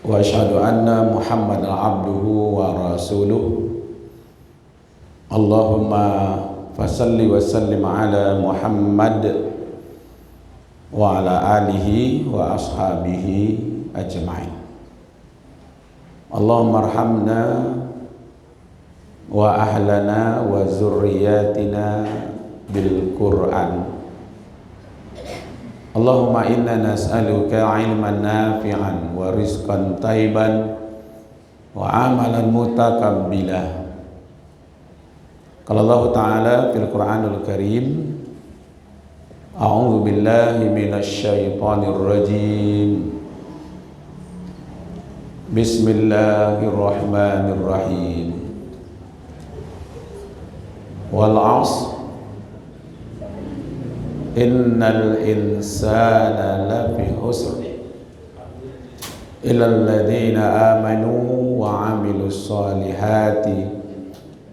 wa asyhadu anna Muhammadan abduhu wa rasuluh. Allahumma fasalli wa sallim ala Muhammad wa ala alihi wa ashabihi ajma'in. Allahumma arhamna wa ahlana wa zurriyatina bil Qur'an. Allahumma inna nas'aluka ilman nafi'an wa rizqan tayyiban wa amalan mutaqabbila. Qala Allah Ta'ala fil Qur'anil Karim, a'udzu billahi minasy syaithanir rajim. Bismillahirrahmanirrahim. Wal 'ashr innal insana lafi khusr illal ladzina amanu wa 'amilus solihati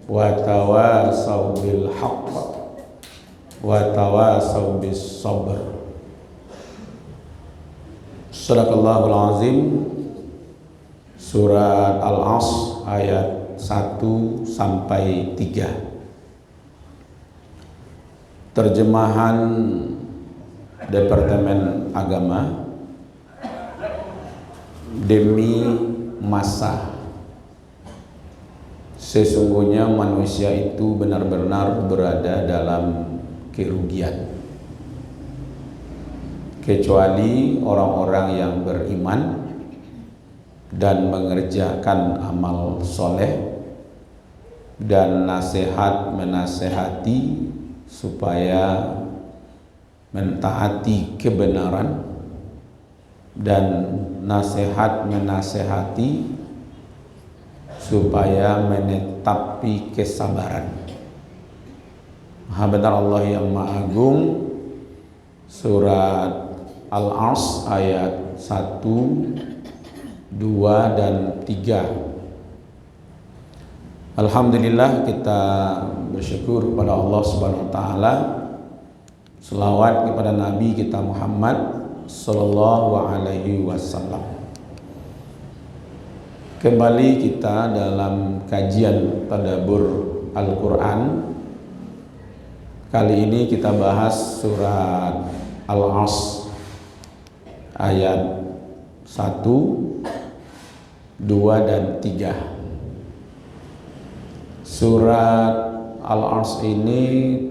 wa tawasaw bil haqq wa tawasaw bis sabr. Shadaqallahul azim. Surat Al-'Ashr ayat 1 sampai 3. Terjemahan Departemen Agama. Demi masa, sesungguhnya manusia itu benar-benar berada dalam kerugian, kecuali orang-orang yang beriman dan mengerjakan amal soleh dan nasihat menasehati supaya mentaati kebenaran dan nasihat menasehati supaya menetapi kesabaran. Maha benar Allah yang Maha Agung. Surat Al-'Ashr ayat 1, 2 dan 3. Alhamdulillah, kita bersyukur kepada Allah Subhanahu wa taala. Selawat kepada Nabi kita Muhammad sallallahu alaihi wasallam. Kembali kita dalam kajian tadabbur Al-Qur'an. Kali ini kita bahas surat Al-'Ashr ayat 1, 2 dan 3. Surat Al-'Ashr ini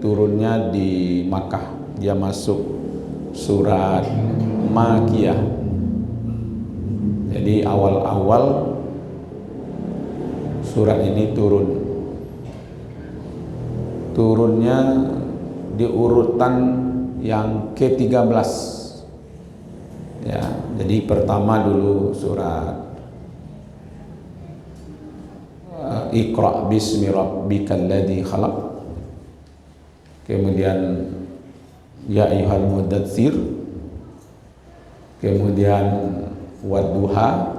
turunnya di Makkah. Dia masuk surat Makkiyah. Jadi awal-awal surat ini turunnya di urutan yang ke-13. Ya, jadi pertama dulu surat Iqra bismi rabbikal ladzi khalaq. Kemudian ya ayyuhal mudatstsir. Kemudian wadduha.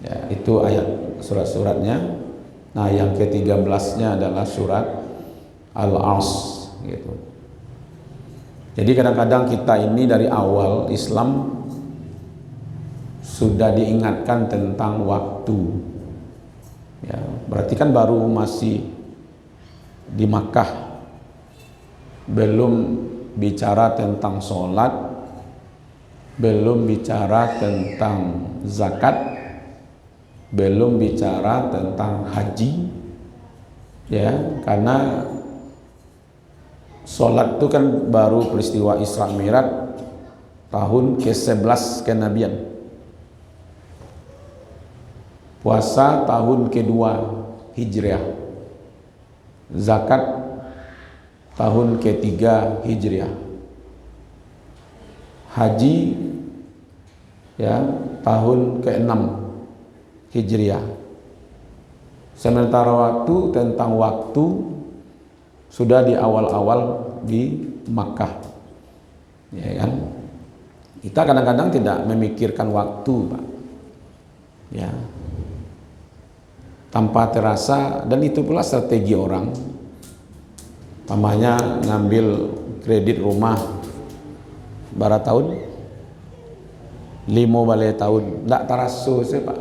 Ya, itu ayat surat-suratnya. Nah, yang ke-13-nya adalah surat Al-'Ashr gitu. Jadi kadang-kadang kita ini dari awal Islam sudah diingatkan tentang waktu. Ya, berarti kan baru masih di Makkah, belum bicara tentang sholat, belum bicara tentang zakat, belum bicara tentang haji. Ya, karena sholat itu kan baru peristiwa Isra Mi'raj tahun ke-11 kenabian. Puasa tahun kedua Hijriah. Zakat tahun ketiga Hijriah. Haji ya tahun ke-6 Hijriah. Sementara tentang waktu sudah di awal-awal di Makkah. Ya kan? Kita kadang-kadang tidak memikirkan waktu, Pak. Ya. Tanpa terasa, dan itu pula strategi orang. Pamannya ngambil kredit rumah berapa tahun? 5 balai tahun ndak teraso saya Pak.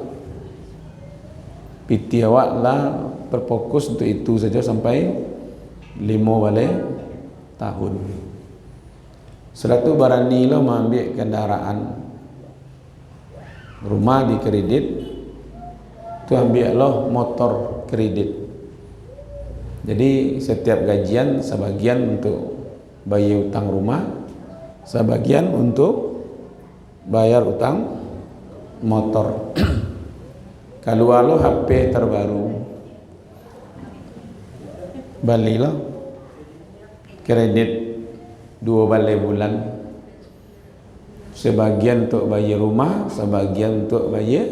Piti awak lah berfokus untuk itu saja sampai 5 balai tahun. Setelah itu barani lo mengambil kendaraan rumah di kredit, tu ambil lo motor kredit. Jadi setiap gajian sebagian untuk bayar utang rumah, sebagian untuk bayar utang motor. Kalau lo HP terbaru, balilah kredit 2 balai bulan, sebagian untuk bayar rumah, sebagian untuk bayar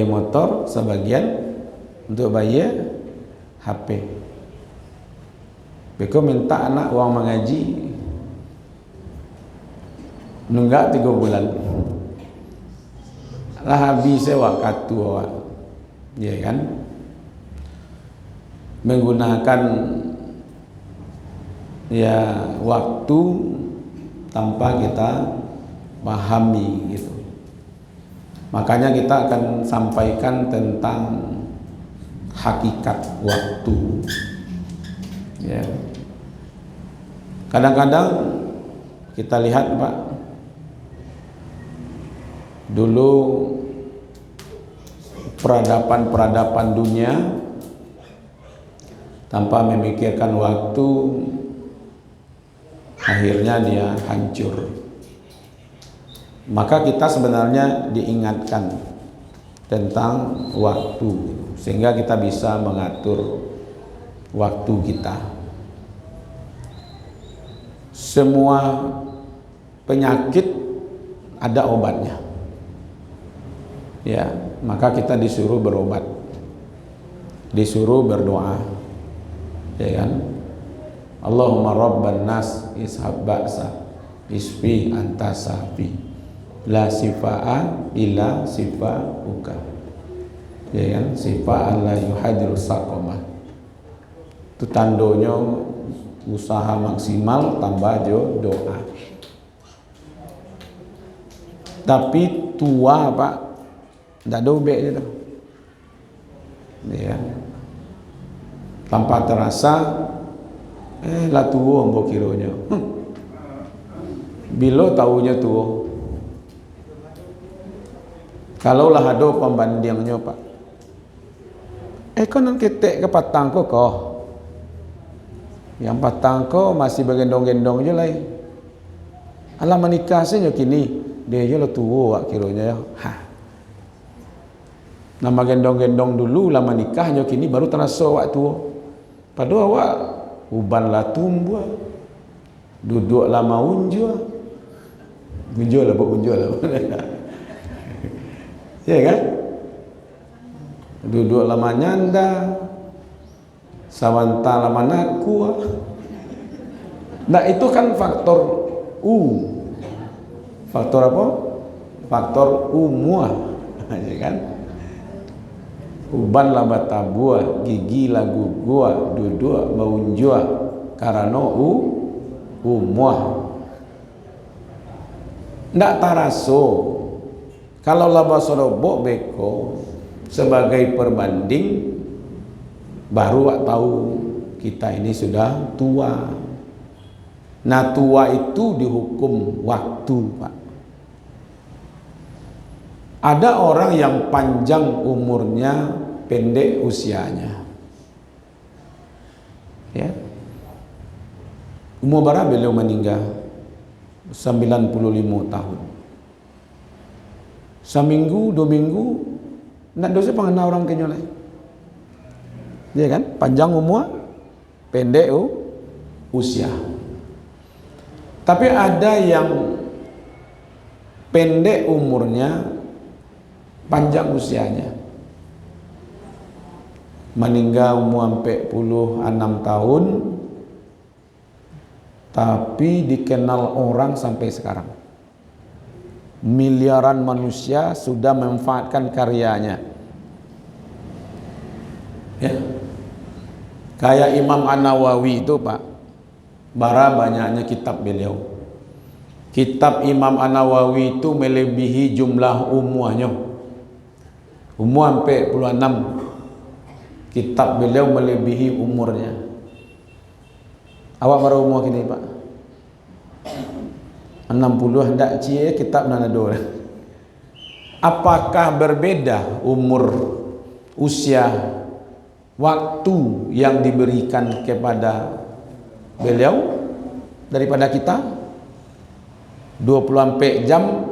motor, sebagian untuk bayar HP. Beko minta anak uang mengaji nunggak 3 bulan lah habis sewa kartu awak, ya kan, menggunakan ya waktu tanpa kita pahami gitu. Makanya kita akan sampaikan tentang hakikat waktu. Ya. Kadang-kadang kita lihat Pak, dulu peradaban dunia tanpa memikirkan waktu, akhirnya dia hancur. Maka kita sebenarnya diingatkan tentang waktu, sehingga kita bisa mengatur waktu kita. Semua penyakit ada obatnya. Ya, maka kita disuruh berobat, disuruh berdoa, ya kan? Allahumma rabban nas ishab ba'sa isfi anta safi la sifa'a illa sifa'uka, ya kan? Sifa'an la yuhadiru saqamah. Itu tandonya usaha maksimal tambah doa. Tapi tua Pak, tidak ada ubek je tu. Ya. Tanpa terasa lah tua ambo kiranya. Bila tahunya tua. Kalau lah ada pembandingnya Pak. Kau nak ketek ke patang kau. Yang patang kau masih bergendong-gendong je lah. Alah menikah saja kini dia je lah tua kiranya ya. Nama gendong-gendong dulu lama nikahnya, kini baru terasa waktu. Padahal awak uban lah tumbuh, duduk lama unjua lah berunjua lah. Ya kan? Duduk lama nyanda, sawanta lama naku. Nah itu kan faktor faktor apa? Faktor umur, ya kan? Uban lah batabua, gigi lah gugua, duduk maunjua karena umuah. Ndak taraso. Kalau laba sorobok beko sebagai perbanding, baru wak tahu kita ini sudah tua. Nah tua itu dihukum waktu Pak. Ada orang yang panjang umurnya, pendek usianya. Ya. Umur berapa beliau meninggal? 95 tahun. Seminggu, 2 minggu, nak dosa pengenal orang kenyal lain. Ya kan? Panjang umur, pendek usia. Tapi ada yang pendek umurnya, panjang usianya, meninggal umur 46 tahun, tapi dikenal orang sampai sekarang. Miliaran manusia sudah memanfaatkan karyanya. Ya, kayak Imam An-Nawawi itu Pak, bara banyaknya kitab beliau. Kitab Imam An-Nawawi itu melebihi jumlah umurnya. Umur 46. Kitab beliau melebihi umurnya. Awak baru umur kini Pak? 60 hendak cie kitab nanado. Apakah berbeda umur, usia, waktu yang diberikan kepada beliau daripada kita? 24 jam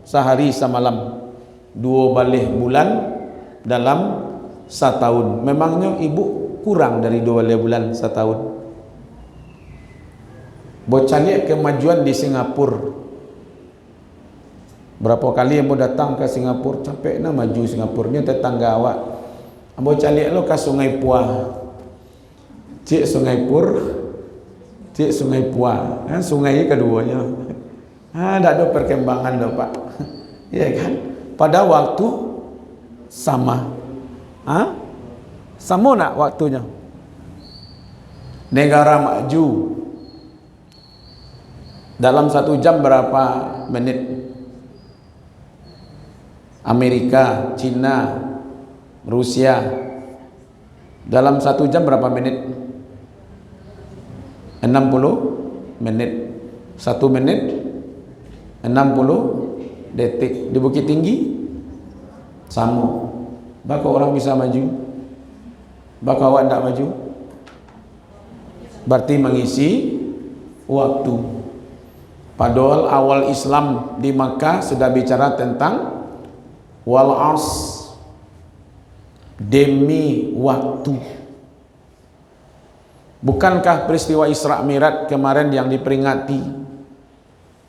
sehari semalam, 2 balik bulan dalam setahun. Memangnya ibu kurang dari 2 balik bulan setahun? Bocah lihat kemajuan di Singapura. Berapa kali yang mau datang ke Singapura, capek nak maju Singapura. Ni tetangga awak. Bocah lihat lo ke Sungai Puah. Cik Sungai Pur, cik Sungai Puah. Sungai keduanya. Tak ada perkembangan dah Pak. Ya kan? Pada waktu sama. Sama nak waktunya? Negara maju dalam 1 jam berapa menit? Amerika, China, Rusia dalam 1 jam berapa menit? 60 menit. 1 menit 60 detik. Di Bukit Tinggi sama. Baka orang bisa maju? Baka awak tak maju? Berarti mengisi waktu. Padahal awal Islam di Makkah sudah bicara tentang wal as, demi waktu. Bukankah peristiwa Isra Mi'raj kemarin yang diperingati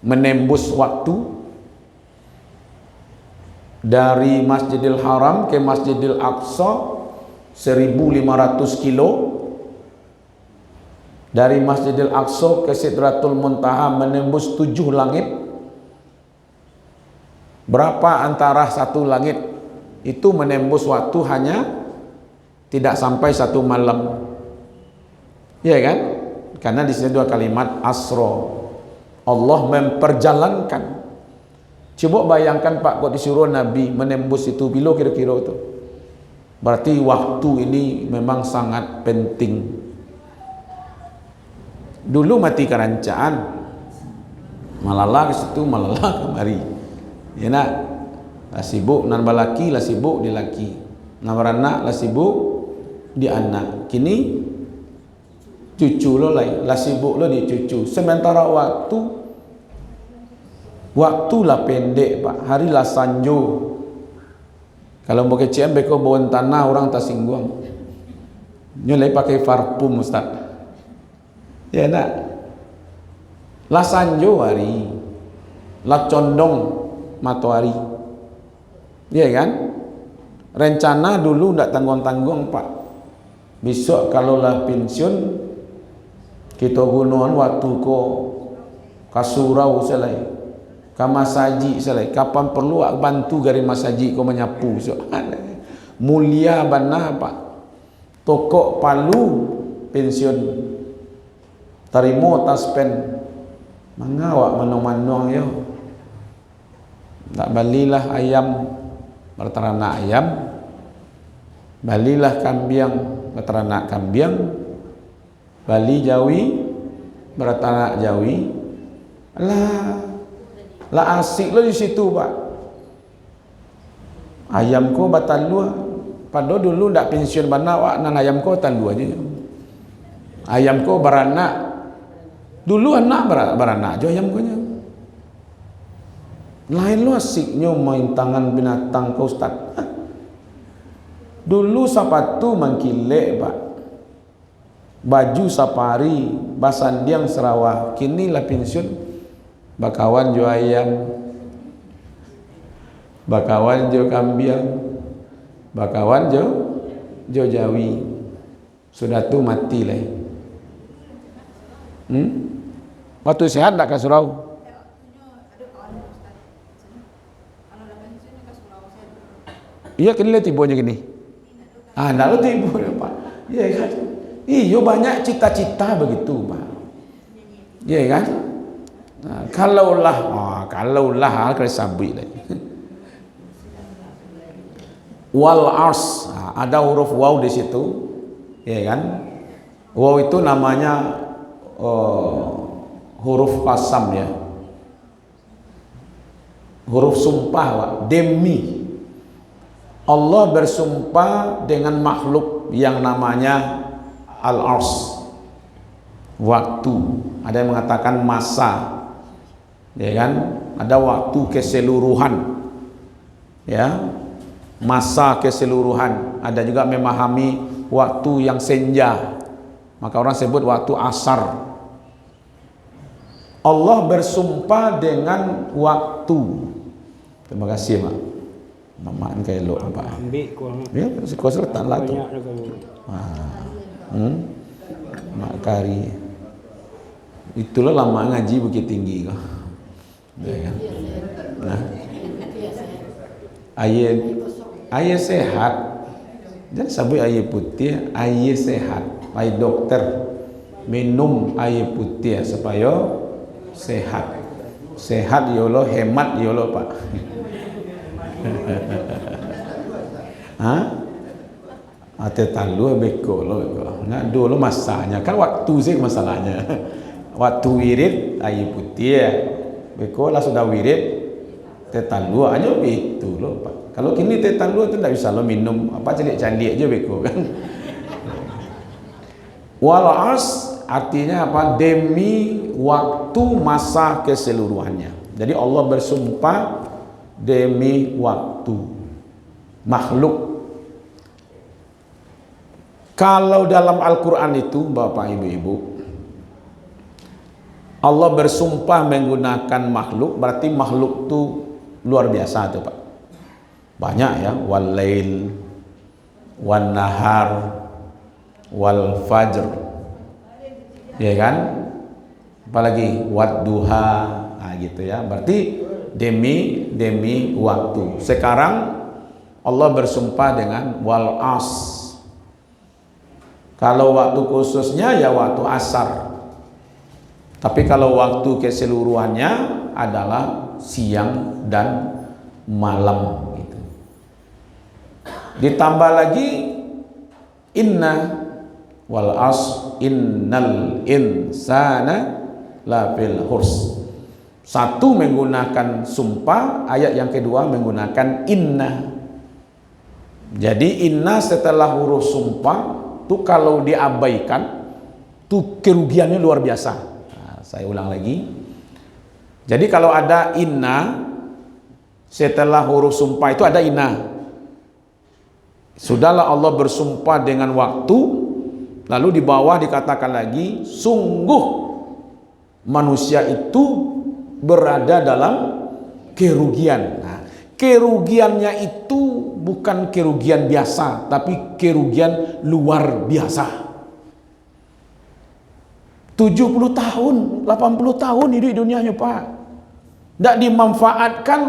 menembus waktu dari Masjidil Haram ke Masjidil Aqsa 1500 kilo, dari Masjidil Aqsa ke Sidratul Muntaha menembus 7 langit. Berapa antara satu langit itu menembus waktu hanya tidak sampai 1 malam. Ya kan? Karena di sini 2 kalimat asro. Allah memperjalankan. Coba bayangkan Pak, kok disuruh Nabi menembus itu bila kira-kira itu. Berarti waktu ini memang sangat penting. Dulu mati kerancaan, malala ke situ, malala kemari. Ya nak, lah sibuk nan balaki, lah sibuk di laki, nan beranak lah sibuk di anak. Kini cucu lo lah sibuk lo di cucu. Sementara waktu lah pendek Pak, hari lah sanjo. Kalau mau kecian beko bawa tanah orang tak singgung. Nyolai pakai parfum Ustaz. Ya nak, lah sanjo hari, lah condong matahari. Ya kan? Rencana dulu ndak tanggung-tanggung Pak. Besok kalau lah pensiun kita gunakan waktu ko kasurau selai, ka masaji selai. Kapan perlu bantu gari masaji ko menyapu. So, mulia bana Pak. Tokok Palu pensiun. Tarimo taspen. Mangawak manong-manong yo. Tak balilah ayam berteranak ayam, balilah kambing berteranak kambing, bali jawi berteranak jawi. Lah asik lo di situ Pak. Ayam ko batalua. Padahal dulu ndak pensiun bana wak nan ayam ko talua aja. Ayam ko beranak. Dulu anak beranak jo ayam ko nya. Lain lu asiknya main tangan binatang ke Ustaz. Dulu sapatu mangkilek Pak, baju sapari basandiang Sarawak. Kini lah pensiun bakawan jo ayam, bakawan jo kambing, bakawan jo jawi. Sudah tu mati lah. Waktu sehat tak ke surau? Iya kena tibonya gini. Lalu tibo Pak. Iya kan? Iyo banyak cita-cita begitu Pak. Iya kan? Kalaulah kena sabit lagi. Wal ars, ada huruf waw di situ, ya kan? Waw itu namanya huruf qasam ya, huruf sumpah, Pak. Demi Allah bersumpah dengan makhluk yang namanya al-ars, waktu. Ada yang mengatakan masa, ya kan? Ada waktu keseluruhan, ya, masa keseluruhan. Ada juga memahami waktu yang senja, maka orang sebut waktu asar. Allah bersumpah dengan waktu. Terima kasih, Mak. Mamaan kayak lo apa? Ambil kurang. Ya, kau serta lah tu. Mak Kari. Itulah lama ngaji bukit tinggi kau. Ya kan? Nah. Ayah sehat. Jangan sabut air putih, ayah sehat. Ayah dokter minum air putih supaya sehat. Sehat ya Allah, hemat ya Allah, Pak. Ate talu beko lo. Nak dulu masanya kan waktu sih masalahnya. Waktu wirid air putih, beko lah sudah wirid tetalu aja itu lo, Pak. Kalau kini tetalu itu tidak bisa lo minum apa candik-candik aja beko kan. Wal as artinya apa? Demi waktu masa keseluruhannya. Jadi Allah bersumpah demi waktu makhluk. Kalau dalam Al-Quran itu Bapak Ibu-Ibu, Allah bersumpah menggunakan makhluk, berarti makhluk itu luar biasa tuh, Pak. Banyak ya, wal lail, wan nahar, wal fajr, ya kan? Apalagi wad duha, gitu ya. Berarti demi waktu. Sekarang Allah bersumpah dengan wal as. Kalau waktu khususnya ya waktu asar. Tapi kalau waktu keseluruhannya adalah siang dan malam gitu. Ditambah lagi inna wal as innal insana lafil hurs. Satu menggunakan sumpah, ayat yang kedua menggunakan inna. Jadi inna setelah huruf sumpah itu kalau diabaikan itu kerugiannya luar biasa. Nah, saya ulang lagi. Jadi kalau ada inna setelah huruf sumpah itu ada inna. Sudahlah Allah bersumpah dengan waktu, lalu di bawah dikatakan lagi sungguh manusia itu berada dalam kerugian. Nah, kerugiannya itu bukan kerugian biasa, tapi kerugian luar biasa. 70 tahun, 80 tahun hidup di dunianya, Pak. Tidak dimanfaatkan,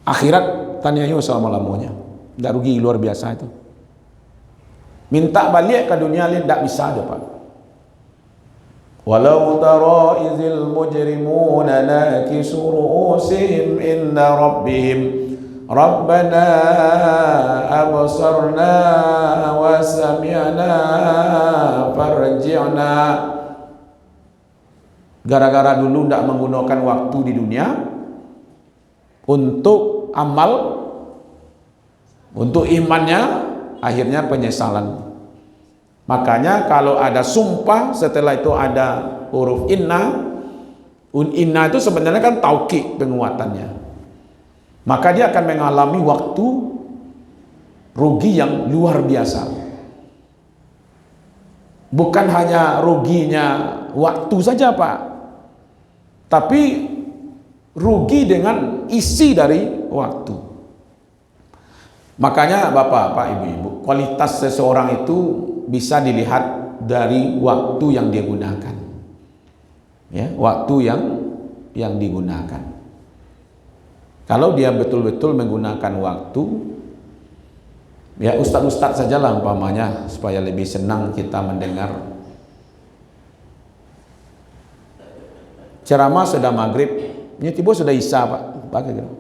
akhirat tanyanya selama-lamanya. Tidak rugi luar biasa itu. Minta balik ke dunia lain tidak bisa ada, Pak. Walau tara izil mujrimuna nakisu ru'usihim inda rabbihim Rabbana absarna wa sami'na farji'na. Gara-gara dulu tidak menggunakan waktu di dunia untuk amal, untuk imannya, akhirnya penyesalan. Makanya kalau ada sumpah setelah itu ada huruf inna. Inna itu sebenarnya kan taukid penguatannya. Maka dia akan mengalami waktu rugi yang luar biasa. Bukan hanya ruginya waktu saja, Pak, tapi rugi dengan isi dari waktu. Makanya Bapak, Ibu-ibu, kualitas seseorang itu bisa dilihat dari waktu yang dia gunakan. Ya, waktu yang digunakan. Kalau dia betul-betul menggunakan waktu, ya ustadz-ustadz sajalah umpamanya, supaya lebih senang kita mendengar. ceramah sudah maghrib, tiba sudah isya Pak. Bagaimana?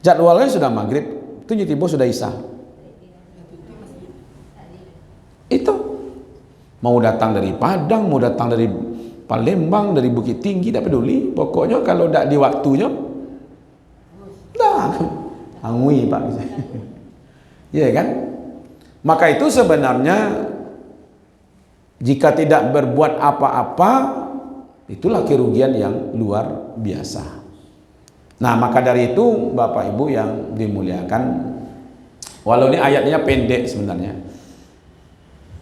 Jadwalnya sudah maghrib, itu tiba sudah isya. Itu mau datang dari Padang, mau datang dari Palembang, dari Bukit Tinggi, tidak peduli. Pokoknya kalau tidak di waktunya, dah angui Pak. Ya kan? Maka itu sebenarnya jika tidak berbuat apa-apa, itulah kerugian yang luar biasa. Nah, maka dari itu Bapak Ibu yang dimuliakan, walau ini ayatnya pendek sebenarnya.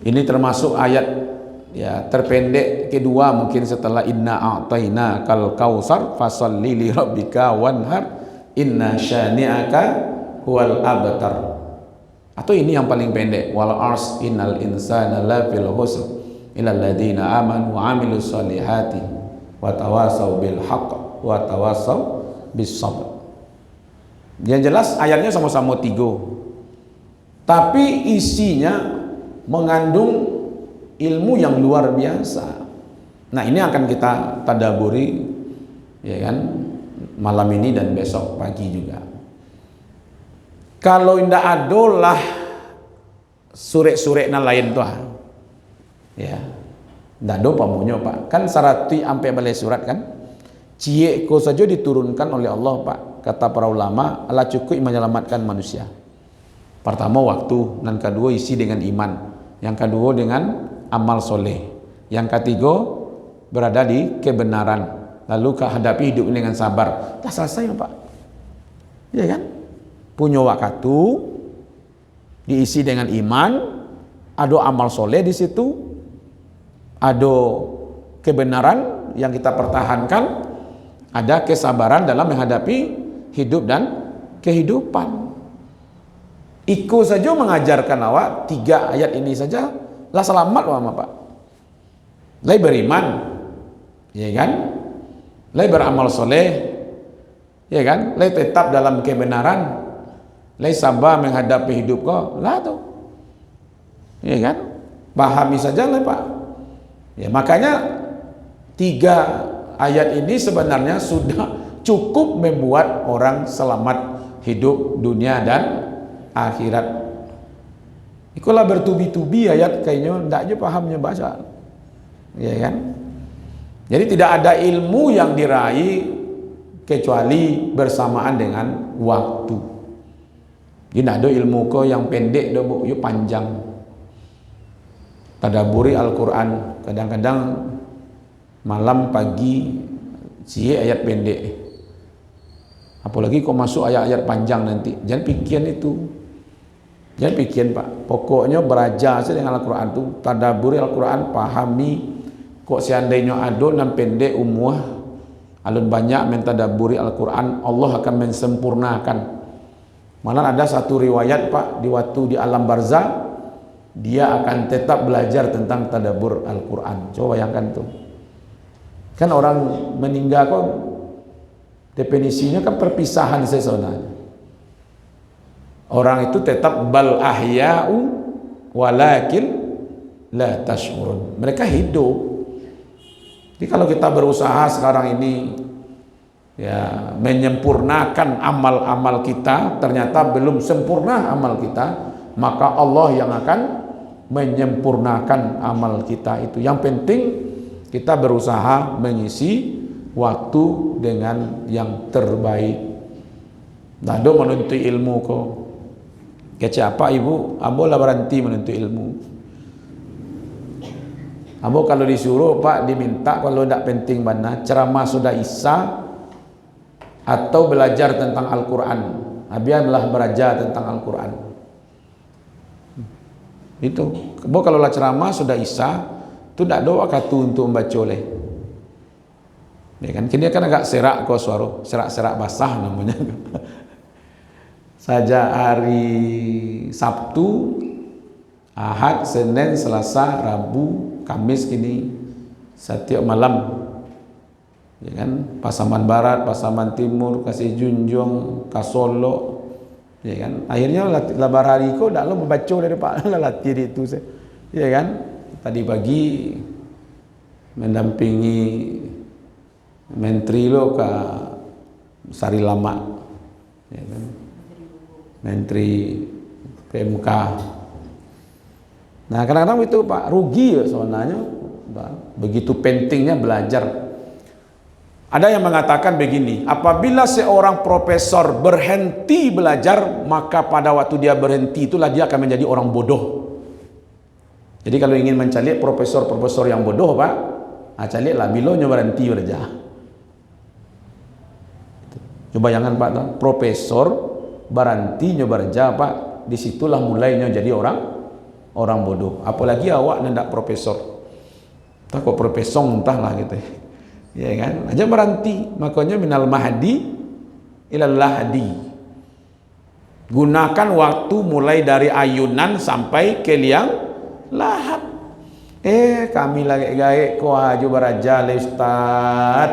Ini termasuk ayat ya terpendek kedua mungkin setelah inna a'taina kal kausar fasalli li rabbika wanhar inna syani'aka huwal abtar. Atau ini yang paling pendek, wal ars innal insana lafil khusr illal ladzina amanu wa amilus solihati wa tawasau bil haqq wa tawasau bis sabr. Yang jelas ayatnya sama-sama 3, tapi isinya mengandung ilmu yang luar biasa. Nah, ini akan kita tadaburi ya kan malam ini dan besok pagi juga. Kalau indah adolah surek-surek na lain tuh ya ndak do pamunyo Pak, kan sarati sampai balai surat kan cie ko saja diturunkan oleh Allah Pak. Kata para ulama, Allah cukup menyelamatkan manusia. Pertama waktu, dan kedua isi dengan iman, yang kedua dengan amal soleh, yang ketiga berada di kebenaran, lalu hadapi hidup dengan sabar. Dah selesai Pak, ya kan? Punya waktu diisi dengan iman, ada amal soleh di situ, ada kebenaran yang kita pertahankan, ada kesabaran dalam menghadapi hidup dan kehidupan. Iku saja mengajarkan awak 3 ayat ini saja lah selamat wama Pak. Lai beriman, ya kan? Lai beramal soleh, ya kan? Lai tetap dalam kebenaran, lai sabar menghadapi hidup kau, lah tuh, ya kan? Pahami saja lah Pak. Ya makanya 3 ayat ini sebenarnya sudah cukup membuat orang selamat hidup dunia dan akhirat. Ikulah bertubi-tubi ayat kayaknya ndak aja pahamnya bahasa, ya kan? Jadi tidak ada ilmu yang diraih kecuali bersamaan dengan waktu. Jadi tidak ada ilmu kau yang pendek, dah bu, yuk panjang. Tadaburi Al-Quran, kadang-kadang malam pagi cie ayat pendek. Apalagi kau masuk ayat-ayat panjang nanti, jangan pikiran itu. Jangan pikiran Pak, pokoknya beraja saja dengan Al-Quran itu, tadaburi Al-Quran, pahami. Kok seandainya ada nan pendek umuah, alun banyak mentadaburi Al-Quran, Allah akan mensempurnakan. Malah ada satu riwayat Pak, di waktu di alam barzah, dia akan tetap belajar tentang tadabur Al-Quran. Coba bayangkan tuh. Kan orang meninggal kok definisinya kan perpisahan sebenarnya. Orang itu tetap bal ahya'u walakin la tash'urun. Mereka hidup. Jadi kalau kita berusaha sekarang ini ya menyempurnakan amal-amal kita, ternyata belum sempurna amal kita, maka Allah yang akan menyempurnakan amal kita itu. Yang penting kita berusaha mengisi waktu dengan yang terbaik. Nah, do menuntut ilmu kok. Kecap apa ibu? Ambo lah berhenti menuntut ilmu. Ambo kalau disuruh Pak diminta, kalau tidak penting mana ceramah sudah isya atau belajar tentang Al-Quran. Biarlah belajar tentang Al-Quran. Itu. Ambo kalau lah ceramah sudah isya, itu tidak doa katu untuk membaca oleh. Ya kan, kini kan agak serak kok suara, serak-serak basah namanya. Saja hari Sabtu, Ahad, Senin, Selasa, Rabu, Kamis kini setiap malam, ya kan, Pasaman Barat, Pasaman Timur, Kasih Junjung, Kasolo, ya kan. Akhirnya lebar hari kok dak lo membaca dari Pak latih itu, ya kan. Tadi pagi mendampingi menteri lo ke Sari Lama, ya kan? Menteri PMK. Nah kadang-kadang itu Pak rugi ya sebenarnya, begitu pentingnya belajar. Ada yang mengatakan begini, apabila seorang profesor berhenti belajar, maka pada waktu dia berhenti itulah dia akan menjadi orang bodoh. Jadi kalau ingin mencari profesor-profesor yang bodoh Pak, cari lah bilonya berhenti berja. Coba jangan Pak, profesor berhenti nyobarja Pak, disitulah mulainya jadi orang bodoh. Apalagi awak nendak profesor, takut profesor entahlah gitu. Ya kan, aja berhenti. Makanya minal mahdi ilal lahdi. Gunakan waktu mulai dari ayunan sampai ke liang lahat. Kami lagi gaek ko aju baraja Ustaz.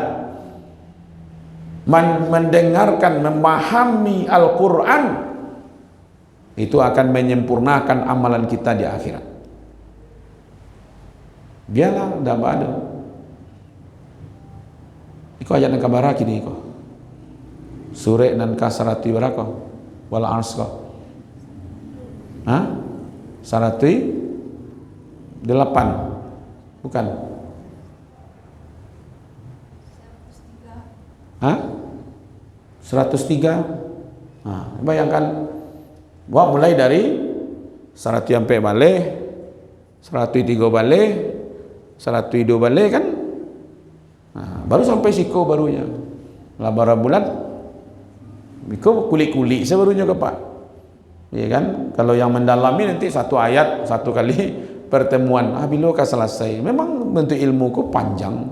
Mendengarkan, memahami Al-Quran itu akan menyempurnakan amalan kita di akhirat. Biarlah dah ada. Iko ayat nan kabar kini iko. Sure nan kasarati berapa? Wal ars ko. Sarati 8. Bukan. 103. Bayangkan mulai dari 100 sampai balik, 103 balik, 102 balik kan. Baru sampai siko barunya. Labara bulan Iko kulik-kulik sebarunya ke Pak. Ya kan? Kalau yang mendalami nanti satu ayat satu kali pertemuan. Bila kah selesai. Memang bentuk ilmu ku panjang.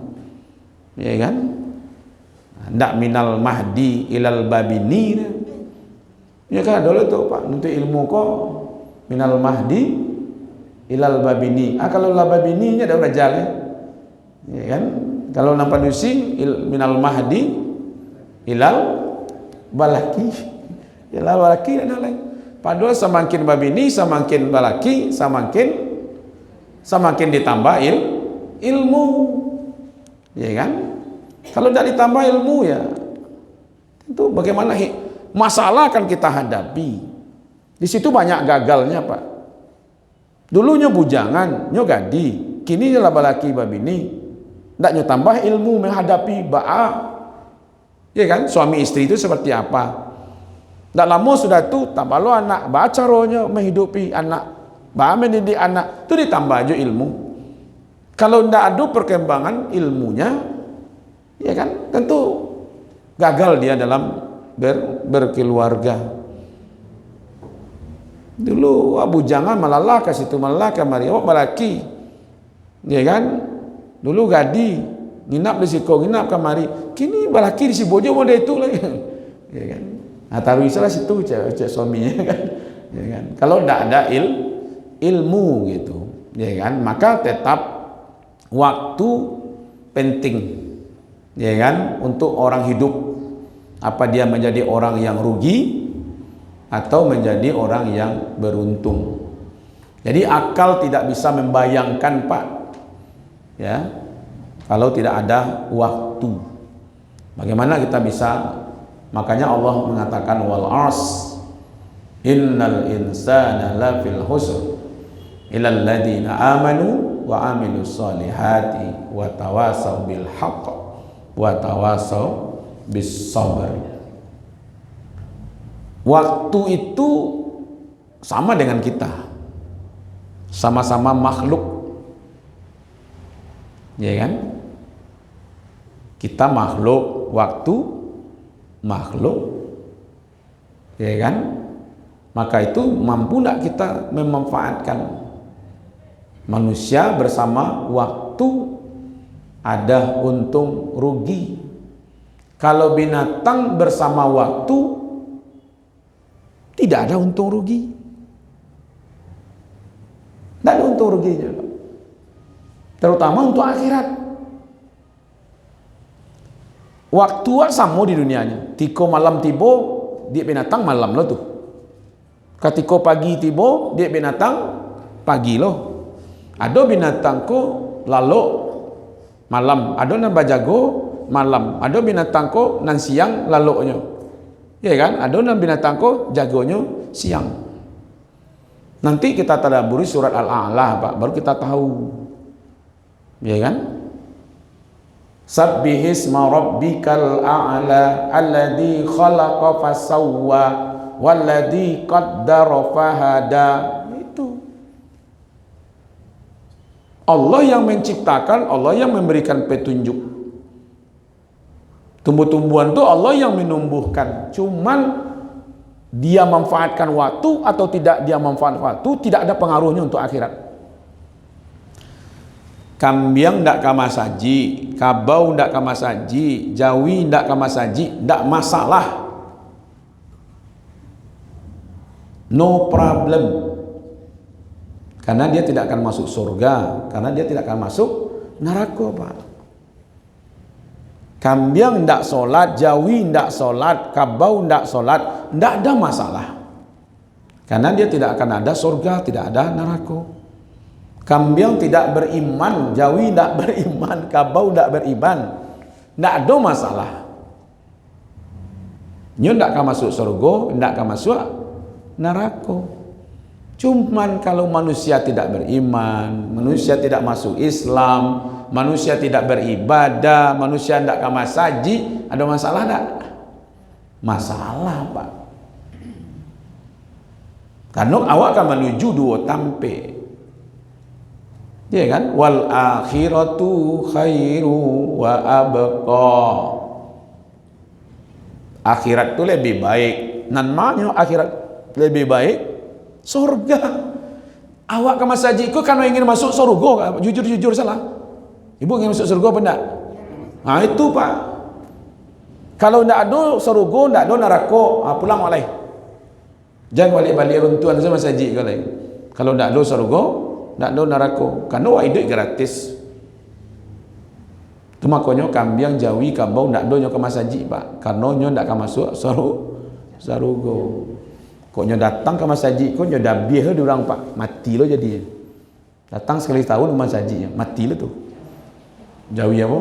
Ya kan? Ndak minal mahdi ilal babini. Ya kan dulu tu Pak, bentuk ilmu ku minal mahdi ilal babini. Kalau la babininya ada rajal ya. Ya kan? Kalau nampak dusi minal mahdi ilal balaki, ilal balaki dan lain. Padahal semakin babini, semakin balaki, semakin ditambah ilmu, ya kan? Kalau tidak ditambah ilmu ya, tentu bagaimana masalah akan kita hadapi. Di situ banyak gagalnya Pak. Dulunya bujangan, nyo gadi, kini lah balaki babini. Tidak nyo tambah ilmu menghadapi ya kan, suami istri itu seperti apa. Tidak lama sudah tu tambah lo anak, baca rohnya menghidupi anak, mendidik anak, itu ditambah aja ilmu. Kalau tidak ada perkembangan ilmunya, ya kan, tentu gagal dia dalam berkeluarga. Dulu bujangan malalah ke situ, malalah ke mari, balaki, ya kan. Dulu gadi nginap di siko, nginap kamari. Kini balaki di si bojo mode itu lagi. Ya kan? Taruh isalah situ cek suaminya kan. Ya kan? Kalau tidak ada ilmu gitu, ya kan? Maka tetap waktu penting. Ya kan? Untuk orang hidup. Apa dia menjadi orang yang rugi atau menjadi orang yang beruntung. Jadi akal tidak bisa membayangkan Pak, ya, kalau tidak ada waktu. Bagaimana kita bisa? Makanya Allah mengatakan wal ars innal insana lafil khusr illal ladzina amanu wa amilus solihati wa tawasaw bil haqq wa tawasaw bis sabr. Waktu itu sama dengan kita, sama-sama makhluk. Ya kan? Kita makhluk, waktu makhluk. Ya kan? Maka itu mampu tak kita memanfaatkan manusia bersama waktu, ada untung rugi. Kalau binatang bersama waktu tidak ada untung rugi. Tidak ada untung ruginya, terutama untuk akhirat. Waktu sama di dunianya. Tiko malam tiba, dia binatang malam lo tuh. Ketika pagi tiba, dia binatang pagi lo. Ada binatang ko lalu malam, ada nan bajago malam, ada binatang ko nan siang laloknya. Ya kan? Ada nan binatang ko jagonya siang. Nanti kita tadabburi surat Al-A'la, Pak, baru kita tahu. Ya kan? Sabbihisma rabbikal a'la alladzi khalaqa fasawwa walladzi qaddara fahada. Itu Allah yang menciptakan, Allah yang memberikan petunjuk. Tumbuh-tumbuhan itu Allah yang menumbuhkan. Cuman dia manfaatkan waktu atau tidak dia manfaatkan waktu, tidak ada pengaruhnya untuk akhirat. Kambiang ndak kama saji, kabau ndak kama saji, jawi ndak kama saji, ndak masalah. No problem. Karena dia tidak akan masuk surga, karena dia tidak akan masuk neraka, Pak. Kambiang ndak solat, jawi ndak solat, kabau ndak solat, ndak ada masalah. Karena dia tidak akan ada surga, tidak ada neraka. Kambiang tidak beriman, jawi tidak beriman, kabau tidak beriman, tidak ada masalah. Nyo tidak akan masuk surga, tidak akan masuk neraka. Cuman kalau manusia tidak beriman, manusia tidak masuk Islam, manusia tidak beribadah, manusia tidak akan masaji, ada masalah tidak? Masalah, Pak. Karena awak akan menuju dua tampe. Ya kan? Wal akhiratu khairu wa abqa. Akhirat itu lebih baik. Namanya akhirat lebih baik surga. Awak ke masjid itu kan ingin masuk surga, jujur-jujur salah. Ibu ingin masuk surga apa enggak? Nah itu, Pak. Kalau enggak ada surga, enggak ada neraka, pulang oleh. Jangan balik-balik runtuhan sama masjid kali. Kalau enggak ada surga, tidak ada neraka, karena wah hidup gratis. Itu makanya kambiang jawi kabau tidak ada nyo ke masjid, Pak, karena nyo tidak akan masuk sarugo. Kok nyo datang ke masjid, kok nyo dah biar di orang, Pak, mati lo jadi. Datang sekali tahun ke masjid, mati lo tuh. Jawi apa?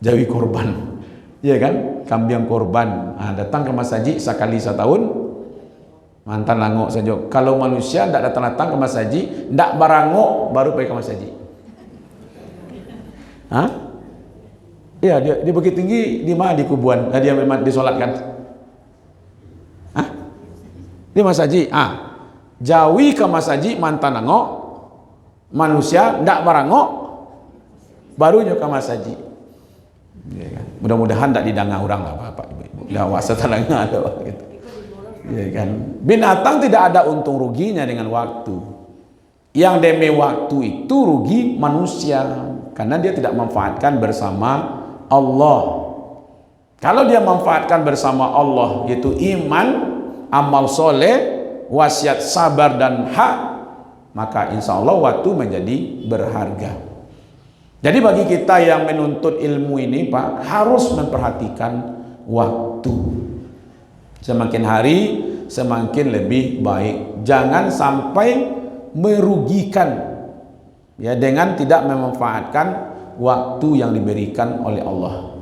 Jawi korban, ya kan? Kambiang korban. Datang ke masjid sekali setahun. Mantan langok saja. Kalau manusia tidak datang-datang ke masjid, tidak barangok baru pergi ke masjid. Hah? Iya, dia Bukit Tinggi di mana di kubuan? Dia memang disolatkan. Hah? Di masjid. Jawi ke masjid mantan langok, manusia tidak barangok baru ke masjid. Ya kan? Mudah-mudahan tidak didanga orang lah, Bapak Ibu. Ya wasa tanangnya ada gitu. Ya kan? Binatang tidak ada untung ruginya dengan waktu. Yang demi waktu itu rugi manusia, karena dia tidak memanfaatkan bersama Allah. Kalau dia manfaatkan bersama Allah, yaitu iman, amal soleh, wasiat sabar dan hak, maka insya Allah waktu menjadi berharga. Jadi bagi kita yang menuntut ilmu ini, Pak, harus memperhatikan waktu. Semakin hari semakin lebih baik. Jangan sampai merugikan ya dengan tidak memanfaatkan waktu yang diberikan oleh Allah.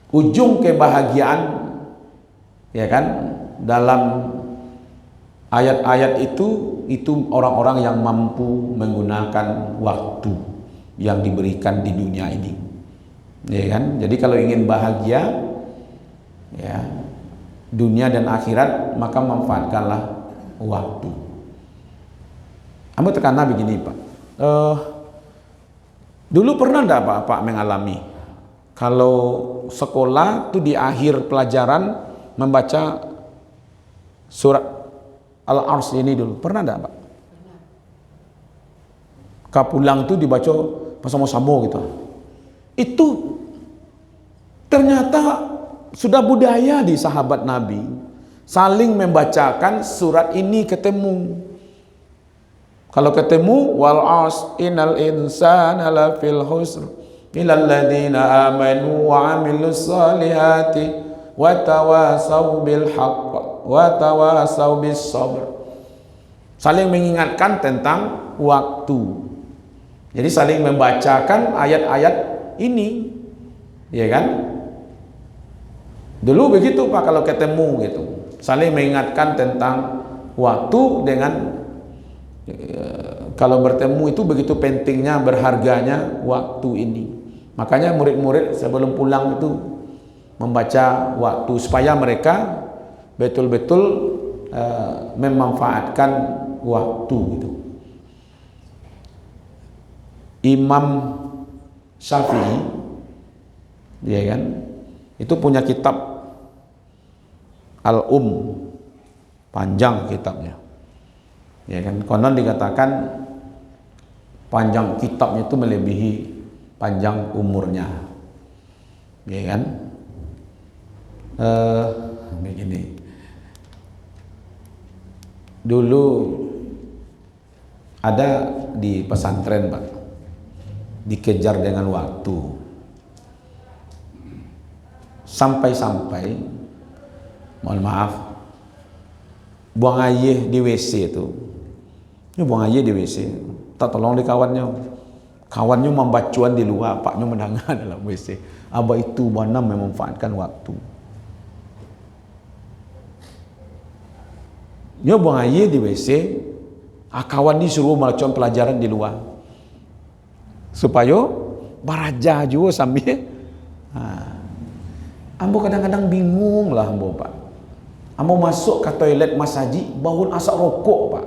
Ujung kebahagiaan ya kan dalam ayat-ayat itu orang-orang yang mampu menggunakan waktu yang diberikan di dunia ini. Ya kan? Jadi kalau ingin bahagia ya dunia dan akhirat, maka manfaatkanlah waktu. Kamu tekanlah begini, Pak. Dulu pernah enggak Pak mengalami kalau sekolah itu di akhir pelajaran membaca surat Al-Ars ini dulu? Pernah enggak, Pak? Kapulang itu dibaca bersama-sama gitu. Itu ternyata sudah budaya di sahabat Nabi saling membacakan surat ini ketemu. Kalau ketemu wal as innal insana lafil khusr illal ladzina amanu wa amilus solihati wa tawasaw bil haqq wa tawasaw bis sabr. Saling mengingatkan tentang waktu. Jadi saling membacakan ayat-ayat ini, ya kan? Dulu begitu Pak kalau ketemu gitu, saling mengingatkan tentang waktu dengan kalau bertemu itu begitu pentingnya, berharganya waktu ini. Makanya murid-murid sebelum pulang itu membaca waktu supaya mereka betul-betul memanfaatkan waktu itu. Imam Syafi'i, ya kan, itu punya kitab Al-Um, panjang kitabnya, ya kan. Konon dikatakan panjang kitabnya itu melebihi panjang umurnya, ya kan. Begini, dulu ada di pesantren Pak, dikejar dengan waktu sampai-sampai, mohon maaf, buang air di WC itu. Ini buang air di WC, tak tolong di kawannya membacuan di luar, paknya mendengar dalam WC. Abah itu mana memanfaatkan waktu. Dia buang air di WC, kawan disuruh melakukan pelajaran di luar supaya baraja juga sambil. Ambo kadang-kadang bingung lah ambo Pak. Ambo masuk ke toilet masjid, bau asap rokok Pak.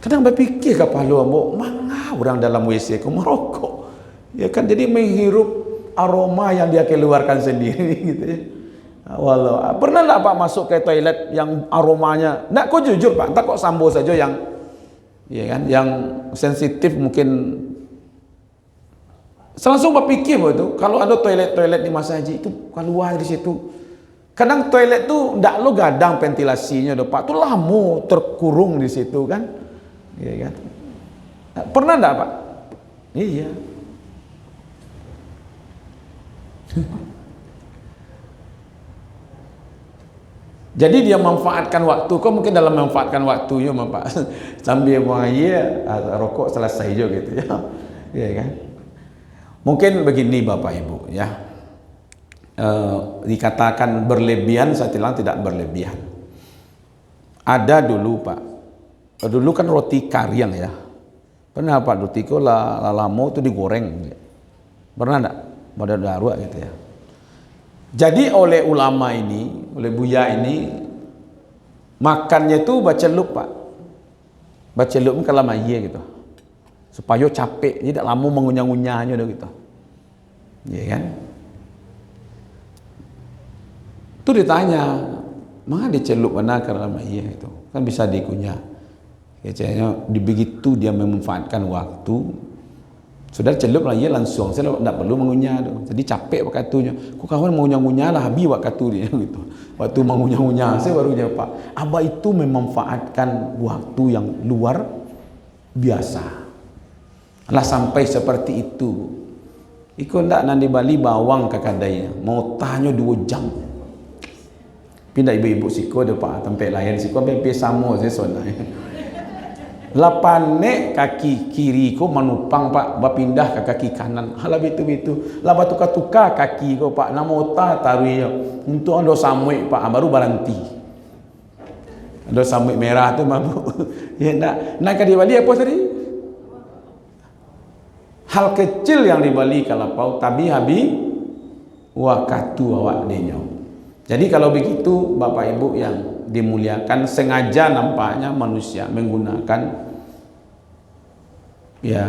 Kadang berpikir kepala ambo, mana orang dalam WC kau merokok? Ya kan, jadi menghirup aroma yang dia keluarkan sendiri gitu ya. Walau pernah tak Pak masuk ke toilet yang aromanya? Nak kau jujur Pak, tak kok sambo saja yang, ya kan, yang sensitif mungkin. Langsung berpikir itu, kalau ada toilet di masjid itu keluar di situ. Kadang toilet tu ndak lo gadang ventilasinya do Pak, tu lama terkurung di situ kan, ya kan. Pernah ndak Pak? Iya. Jadi dia manfaatkan waktu, kok mungkin dalam memanfaatkan waktunya Pak, sambil buang air, rokok selesai juga gitu ya, ya kan. Mungkin begini Bapak Ibu ya, dikatakan berlebihan, saya bilang tidak berlebihan. Ada dulu Pak, dulu kan roti kariang ya, pernah Pak, roti itu lama itu digoreng, pernah enggak? Pada darurat gitu ya. Jadi oleh ulama ini, oleh Buya ini, makannya itu bacelup Pak, bacelup kalau maya gitu, supaya capek, tidak lama mengunyah-ngunyahnya gitu, ya kan. Itu ditanya, mana dicelup mana karena maya itu, kan bisa dikunyah. Kayaknya begitu dia memanfaatkan waktu, sudah celup lah ia langsung, saya tidak perlu mengunyah tu. Jadi capek waktunya. Kau kawan mengunyah-ngunyah lah, habis waktu dia gitu. Waktu mengunyah-ngunyah, saya baru jawab, Abah itu memanfaatkan waktu yang luar biasa. Lah sampai seperti itu. Ikut ndak nanti Bali bawang ke kadainya, mau tanya 2 jam. Pindah ibu-ibu siko dia Pak, tempat lain siko sampai sama saya sonai. Lapane kaki kiri ko manupang Pak, berpindah ke kaki kanan. Halah betul-betul. Lah tukar-tukar kaki ko Pak, namo ta tarui untuk ando samui Pak, baru berhenti. Ando samui merah tu mabuk. Ya nak ke di Bali apa tadi? Hal kecil yang di Bali kalau pau tapi habis waktu awak denyo. Jadi kalau begitu Bapak Ibu yang dimuliakan, sengaja nampaknya manusia menggunakan ya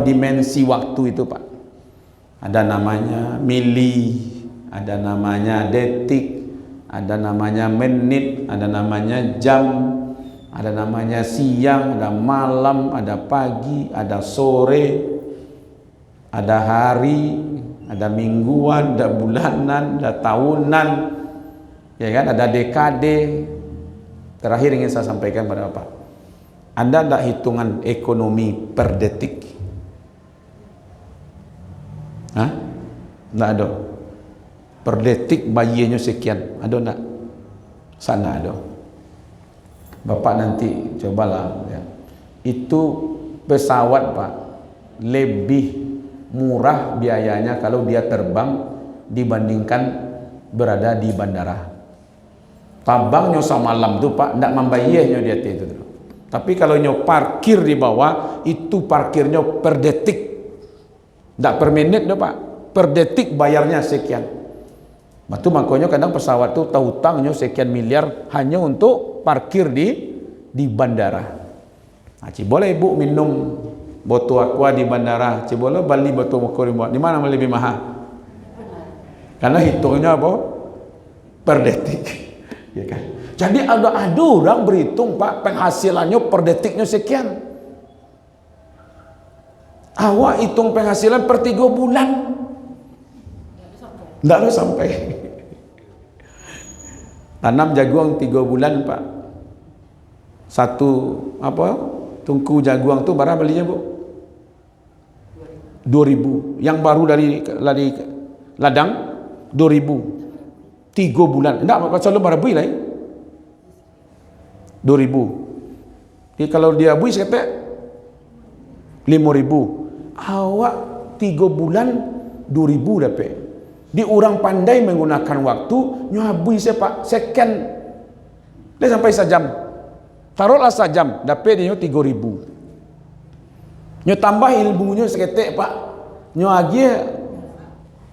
dimensi waktu itu Pak. Ada namanya mili, ada namanya detik, ada namanya menit, ada namanya jam, ada namanya siang, ada malam, ada pagi, ada sore, ada hari, ada mingguan, ada bulanan, ada tahunan, ya kan, ada dekade. Terakhir ingin saya sampaikan pada Bapak, Anda ada hitungan ekonomi per detik? Hah? Tidak ada. Per detik bayinya sekian, ada enggak? Sana ada. Bapak nanti cobalah ya. Itu pesawat Pak lebih murah biayanya kalau dia terbang dibandingkan berada di bandara. Tabangnya semalam tuh Pak, ndak membayarnya dia itu. Tapi kalau nyo parkir di bawah, itu parkirnya per detik, ndak per menit doh Pak, per detik bayarnya sekian. Batu makanya kadang pesawat tuh tahu hutangnya sekian miliar hanya untuk parkir di bandara. Nah, boleh ibu minum botol aqua di bandara, boleh beli botol aqua di mana lebih mahal? Karena hitungnya apa? Per detik. Ya kan? Jadi ada orang berhitung Pak penghasilannya per detiknya sekian. Awak hitung penghasilan per 3 bulan. Tidak ada sampai. Tanam jagung 3 bulan Pak. Satu apa? Tungku jagung tuh berapa belinya Bu? 2.000. Yang baru dari ladang 2.000. 3 bulan. Enggak, kalau baru bui lah. 2.000. Jadi kalau dia bui kata 5.000. Awak 3 bulan 2.000 dapat. Di orang pandai menggunakan waktu, nyabui Pak second. Dia sampai sejam. Taruhlah sejam, dapat dia 3.000. Nyo tambah ilmunya seketek Pak. Nyo lagi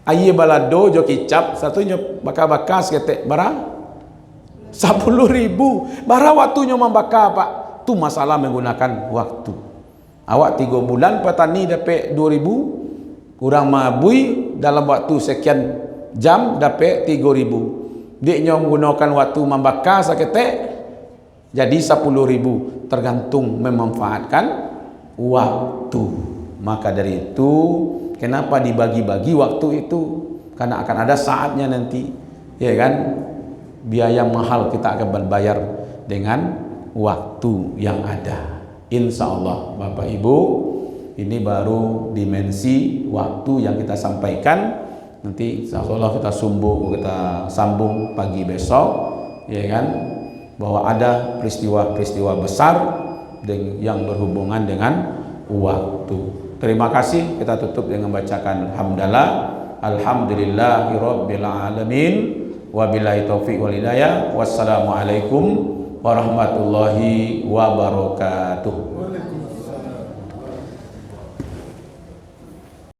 aye balado jo kicap satunya bakar-bakar seketek barang 10.000 barang waktunya membakar Pak. Tu masalah menggunakan waktu. Awak 3 bulan petani dapat 2.000, kurang mabui dalam waktu sekian jam dapat 3.000. Dia menggunakan waktu membakar seketek jadi 10.000, tergantung memanfaatkan waktu. Maka dari itu kenapa dibagi-bagi waktu itu? Karena akan ada saatnya nanti, ya kan? Biaya mahal kita akan bayar dengan waktu yang ada. Insya Allah, Bapak Ibu, ini baru dimensi waktu yang kita sampaikan. Nanti insya Allah kita sambung pagi besok, ya kan? Bahwa ada peristiwa-peristiwa besar yang berhubungan dengan waktu. Terima kasih. Kita tutup dengan bacakan hamdalah. Alhamdulillahirabbil alamin. Wabillahi taufiq wal hidayah. Wassalamualaikum warahmatullahi wabarakatuh.